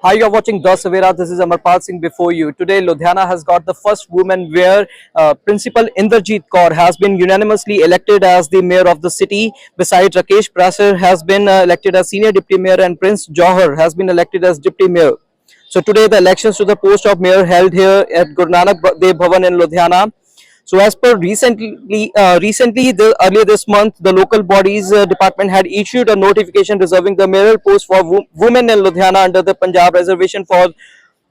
Hi, you're watching Das Savera. This is Amarpal Singh before you. Today, Ludhiana has got the first woman where Principal Inderjeet Kaur has been unanimously elected as the mayor of the city. Besides, Rakesh Prasar has been elected as senior deputy mayor and Prince Johar has been elected as deputy mayor. So today, the elections to the post of mayor held here at Guru Nanak Dev Bhavan in Ludhiana. So as per earlier this month, the local bodies department had issued a notification reserving the mayoral post for women in Ludhiana under the Punjab Reservation for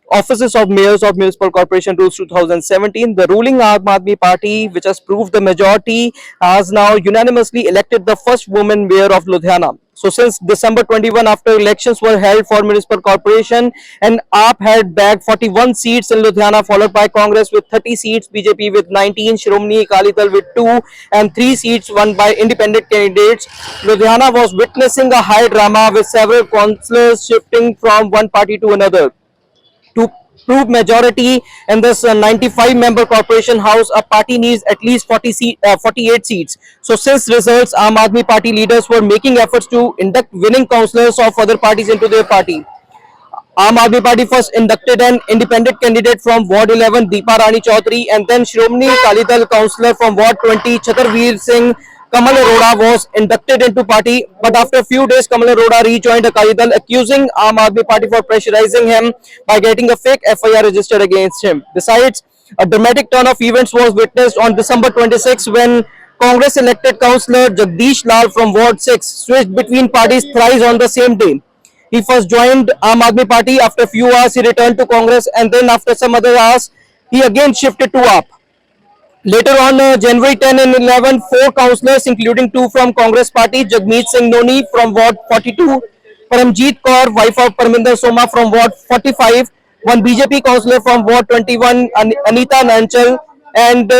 offices of mayors of municipal corporation rules 2017. The ruling Aam Aadmi Party, which has proved the majority, has now unanimously elected the first woman mayor of Ludhiana. So since December 21, after elections were held for municipal corporation, and AAP had bagged 41 seats in Ludhiana, followed by Congress with 30 seats, BJP with 19, Shiromani Akali Dal with 2, and 3 seats won by independent candidates. Ludhiana was witnessing a high drama with several councillors shifting from one party to another. To prove majority in this 95 member corporation house, a party needs at least 48 seats. So since results, Aam Aadmi Party leaders were making efforts to induct winning councillors of other parties into their party. Aam Aadmi Party first inducted an independent candidate from Ward 11, Deepa Rani Chaudhary, and then Shiromani Akali Dal councillor from Ward 20, Chhatarveer Singh Kamal Arora was inducted into party. But after a few days, Kamal Arora rejoined Akali Dal, accusing Aam Aadmi Party for pressurizing him by getting a fake FIR registered against him. Besides, a dramatic turn of events was witnessed on December 26 when Congress elected councillor Jagdish Lal from Ward 6 switched between parties thrice on the same day. He first joined Aam Aadmi Party. After a few hours, he returned to Congress, and then after some other hours, he again shifted to AAP. Later on, January 10 and 11, 4 councillors, including 2 from Congress Party, Jagmeet Singh Noni from Ward 42, Paramjeet Kaur, wife of Parminder Soma from Ward 45, one BJP councillor from Ward 21, Anita Nanchal, and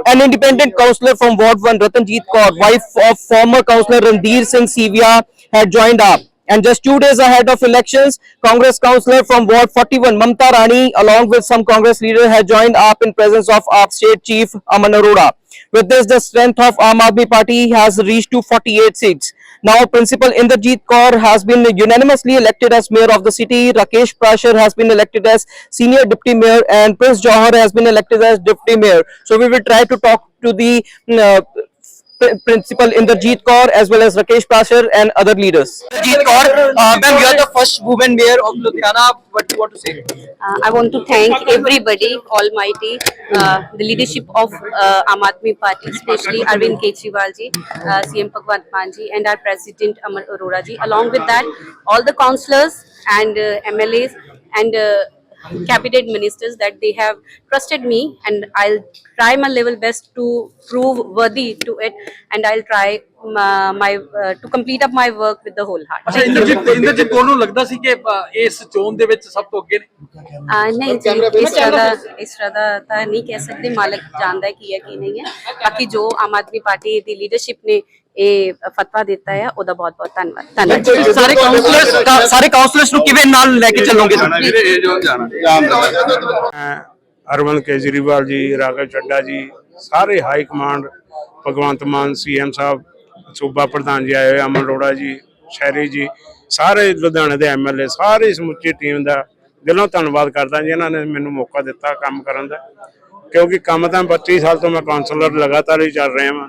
an independent councillor from Ward 1, Ratanjeet Kaur, wife of former councillor Randhir Singh Sivia, had joined up. And just 2 days ahead of elections, Congress councillor from Ward 41, Mamta Rani, along with some Congress leaders, had joined up in presence of AAP State Chief Aman Arora. With this, the strength of Aam Aadmi Party has reached to 48 seats. Now, Principal Inderjeet Kaur has been unanimously elected as mayor of the city. Rakesh Prasar has been elected as senior deputy mayor, and Prince Johar has been elected as deputy mayor. So we will try to talk to the Principal Inderjeet Kaur as well as Rakesh Prasar and other leaders. Inderjeet Kaur, ma'am, you are the first woman mayor of Ludhiana. What do you want to say? I want to thank everybody, almighty, the leadership of Aam Aadmi Party, especially Arvind Kejriwal ji, CM Bhagwant Mann ji, and our President Aman Arora ji. Along with that, all the councillors and MLAs and cabinet ministers that they have trusted me, and I'll try my level best to prove worthy to it, and I'll try to complete up my work with the whole heart. अच्छा इंद्रजीत कौर ਨੂੰ ਲੱਗਦਾ ਸੀ ਕਿ ਇਸ ਚੋਣ ਦੇ ਵਿੱਚ ਸਭ ਤੋਂ ਅੱਗੇ ਨੇ नहीं जी, इस तरह ਤਾਂ नहीं कह सकते, मालिक जानता है की है की नहीं है। बाकी जो आम आदमी पार्टी ਦੀ ਲੀਡਰਸ਼ਿਪ ਨੇ ਇਹ ਫਤਵਾ ਦਿੱਤਾ ਹੈ ਉਹਦਾ ਬਹੁਤ ਬਹੁਤ ਧੰਨਵਾਦ। ਸਾਰੇ ਕਾਉਂਸਲਰਸ ਨੂੰ ਕਿਵੇਂ ਨਾਲ ਲੈ ਕੇ ਚੱਲੋਗੇ? अरविंद केजरीवाल जी, राघव चड्डा जी, सारे हाई कमांड, भगवंत मान CM साहब, सूबा प्रधान जी आए हुए, अमन अरोड़ा जी, शहरी जी, सारे लुधियाने के MLA, सारी समुची टीम का दिलों धन्यवाद करता जिन्हों ने मैंने मौका दिता काम करने का, क्योंकि काम तो 25 साल तो मैं काउंसलर लगातार ही चल रहा हाँ।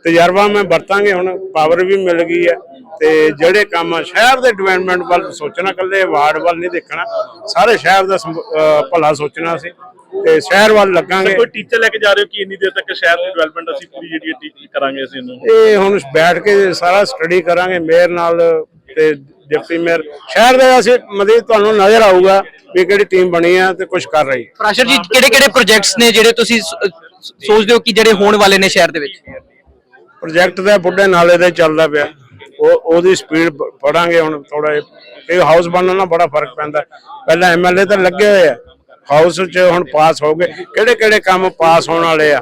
तजर्बा मैं वरतांगे, हुण पावर भी मिल गई है, तो ਜਿਹੜੇ ਕੰਮ शहर के डिवेलपमेंट वाल सोचना, कल्ले वार्ड वाल नहीं देखना, सारे शहर का भला सोचना सी ते शहर वाल लगांगे। कोई टीचर लेके जा रहे हो कि इन्नी देर तक शहर की डेवलपमेंट ਅਸੀਂ पूरी ਜਿਹੜੀ ਕਰਾਂਗੇ ਅਸੀਂ ਇਹਨੂੰ ਇਹ ਹੁਣ ਬੈਠ ਕੇ ਸਾਰਾ ਸਟੱਡੀ ਕਰਾਂਗੇ ਮੇਅਰ ਨਾਲ ਤੇ ਡਿਪਟੀ ਮੇਅਰ ਸ਼ਹਿਰ ਦੇ। ਅਸੀਂ ਮਤਲਬ ਤੁਹਾਨੂੰ ਨਜ਼ਰ ਆਊਗਾ ਵੀ ਕਿਹੜੀ ਟੀਮ ਬਣੀ ਆ ਤੇ ਕੁਝ ਕਰ ਰਹੀ। ਪ੍ਰਾਸ਼ਰ ਜੀ, ਕਿਹੜੇ ਪ੍ਰੋਜੈਕਟਸ ਨੇ ਜਿਹੜੇ ਤੁਸੀਂ ਸੋਚਦੇ ਹੋ ਕਿ ਜਿਹੜੇ ਹੋਣ ਵਾਲੇ ਨੇ ਸ਼ਹਿਰ ਦੇ ਵਿੱਚ? ਪ੍ਰੋਜੈਕਟ ਦਾ ਬੁੱਢੇ ਨਾਲੇ ਦਾ ਚੱਲਦਾ ਪਿਆ, ਉਹਦੀ ਸਪੀਡ ਫੜਾਂਗੇ ਹੁਣ ਥੋੜਾ। ਇਹ ਹਾਊਸ ਬਣਨ ਨਾਲ ਬੜਾ ਫਰਕ ਪੈਂਦਾ। ਪਹਿਲਾਂ MLA ਤਾਂ ਲੱਗੇ ਹੋਏ ਆ ਹਾਊਸ 'ਚ, ਹੁਣ ਪਾਸ ਹੋ ਗਏ। ਕਿਹੜੇ ਕੰਮ ਪਾਸ ਹੋਣ ਵਾਲੇ ਆ?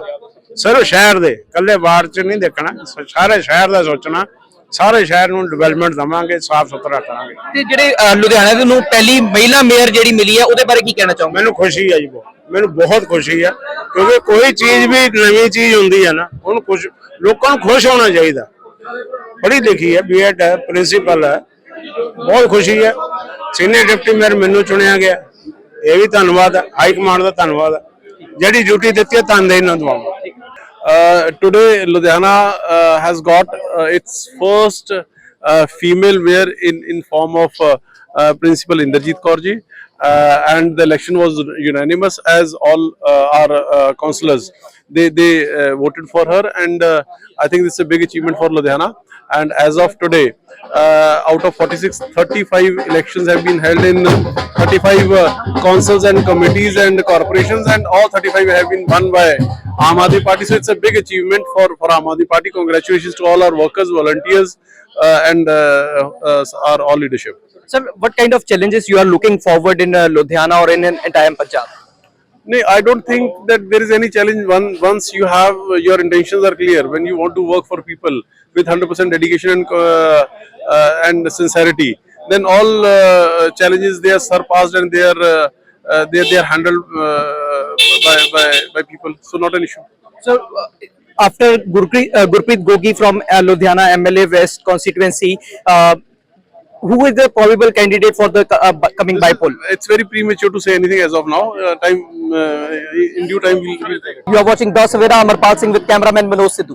ਸਿਰਫ ਸ਼ਹਿਰ ਦੇ, ਕੱਲੇ ਵਾਰਡ 'ਚ ਨਹੀਂ ਦੇਖਣਾ, ਸਾਰੇ ਸ਼ਹਿਰ ਦਾ ਸੋਚਣਾ। ਸਾਰੇ ਸ਼ਹਿਰ ਨੂੰ ਡਿਵੈਲਪਮੈਂਟ ਦਵਾਂਗੇ, ਸਾਫ ਸੁਥਰਾ ਕਰਾਂਗੇ। ਤੇ ਜਿਹੜੇ ਲੁਧਿਆਣਾ ਨੂੰ ਪਹਿਲੀ ਮਹਿਲਾ ਮੇਅਰ ਜਿਹੜੀ ਮਿਲੀ ਹੈ ਉਹਦੇ ਬਾਰੇ ਕੀ ਕਹਿਣਾ ਚਾਹੋਗੇ? ਮੈਨੂੰ ਖੁਸ਼ੀ ਹੈ ਜੀ, ਮੈਨੂੰ ਬਹੁਤ ਖੁਸ਼ੀ ਹੈ, ਕਿਉਂਕਿ ਕੋਈ ਚੀਜ਼ ਵੀ ਨਵੀਂ ਚੀਜ਼ ਹੁੰਦੀ ਹੈ ਨਾ, ਉਹਨੂੰ ਖੁਸ਼, ਲੋਕਾਂ ਨੂੰ ਖੁਸ਼ ਹੋਣਾ ਚਾਹੀਦਾ। पढ़ी लिखी है, B.Ed है, प्रिंसिपल है, बहुत खुशी है। ਸੀਨੀਅਰ ਡਿਪਟੀ ਮੇਅਰ ਮੈਨੂੰ ਚੁਣਿਆ ਗਿਆ, ਇਹ ਵੀ ਧੰਨਵਾਦ ਹੈ, ਹਾਈ ਕਮਾਂਡ ਦਾ ਧੰਨਵਾਦ ਹੈ, ਜਿਹੜੀ ਡਿਊਟੀ ਦਿੱਤੀ ਹੈ ਤਨਦੇਹੀ ਨਾਲ ਨਿਭਾਵਾਂਗਾ। Today, Ludhiana has got its first female mayor in form of Principal Inderjeet Kaur ji, and the election was unanimous as all our councillors they voted for her, and I think this is a big achievement for Ludhiana. And as of today, out of 46, 35 elections have been held in 35 councils and committees and corporations, and all 35 have been won by Aam Aadmi Party. So it's a big achievement for Aam Aadmi Party. Congratulations to all our workers, volunteers, and our all leadership. Sir, what kind of challenges you are looking forward in Ludhiana or in entire Punjab? No, I don't think that there is any challenge once you have your intentions are clear. When you want to work for people with 100% dedication and sincerity, then all challenges they are surpassed and they are handled by people. So not an issue. So, after Gurpreet Gogi from Ludhiana MLA West constituency, who is the probable candidate for the coming by-poll? It's very premature to say anything as of now. In due time we'll You are watching Das Savera, Amarpal Singh with cameraman Manoj Sidhu.